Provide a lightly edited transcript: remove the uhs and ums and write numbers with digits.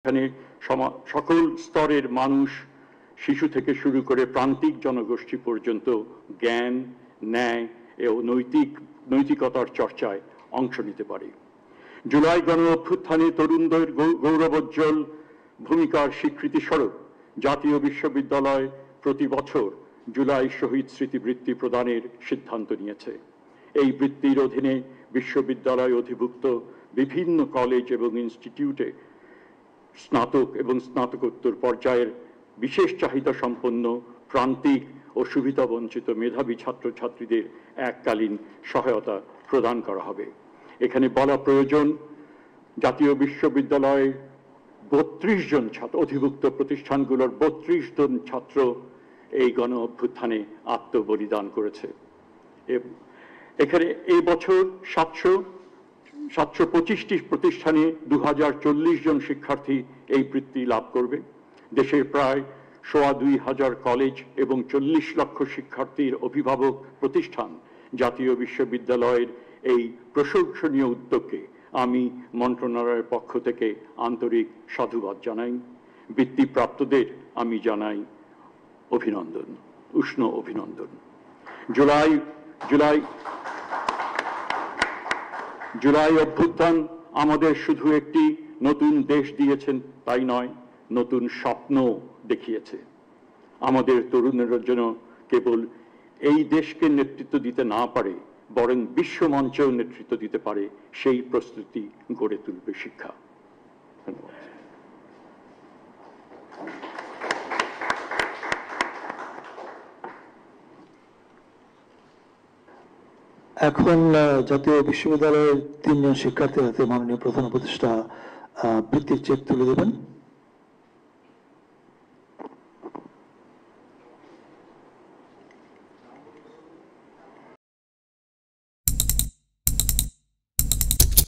এখানে সকল স্তরের মানুষ, শিশু থেকে শুরু করে প্রান্তিক জনগোষ্ঠী পর্যন্ত জ্ঞান, ন্যায় ও নৈতিকতার চর্চায় অংশ নিতে পারে। জুলাই গণ অভ্যুত্থানে তরুণদের গৌরবোজ্জ্বল ভূমিকার স্বীকৃতি স্বরূপ জাতীয় বিশ্ববিদ্যালয় প্রতি বছর জুলাই শহীদ স্মৃতিবৃত্তি প্রদানের সিদ্ধান্ত নিয়েছে। এই বৃত্তির অধীনে বিশ্ববিদ্যালয় অধিভুক্ত বিভিন্ন কলেজ এবং ইনস্টিটিউটে স্নাতক এবং স্নাতকোত্তর পর্যায়ের বিশেষ চাহিদা সম্পন্ন প্রান্তিক ও সুবিধাবঞ্চিত মেধাবী ছাত্রছাত্রীদের এককালীন সহায়তা প্রদান করা হবে। এখানে বলা প্রয়োজন, জাতীয় বিশ্ববিদ্যালয়ে 32 জন ছাত্র, অধিভুক্ত প্রতিষ্ঠানগুলোর 32 জন ছাত্র এই গণ অভ্যুত্থানে আত্মবলিদান করেছে। এখানে এই বছর 725টি প্রতিষ্ঠানে 2040 জন শিক্ষার্থী এই বৃত্তি লাভ করবে। দেশের প্রায় 2,500 কলেজ এবং 40 লক্ষ শিক্ষার্থীর অভিভাবক প্রতিষ্ঠান জাতীয় বিশ্ববিদ্যালয়ের এই প্রশংসনীয় উদ্যোগকে আমি মন্ত্রণালয়ের পক্ষ থেকে আন্তরিক সাধুবাদ জানাই। বৃত্তিপ্রাপ্তদের আমি জানাই অভিনন্দন, উষ্ণ অভিনন্দন। জুলাই অভ্যুত্থান আমাদের শুধু একটি নতুন দেশ দিয়েছেন তাই নয়, নতুন স্বপ্ন দেখিয়েছে। আমাদের তরুণেরা যেন কেবল এই দেশকে নেতৃত্ব দিতে না পারে, বরং বিশ্বমঞ্চেও নেতৃত্ব দিতে পারে, সেই প্রস্তুতি গড়ে তুলবে শিক্ষা। ধন্যবাদ। এখন জাতীয় বিশ্ববিদ্যালয়ের 3 জন শিক্ষার্থীর হাতে মাননীয় প্রধান উপদেষ্টা বৃত্তির চেক তুলে দেবেন।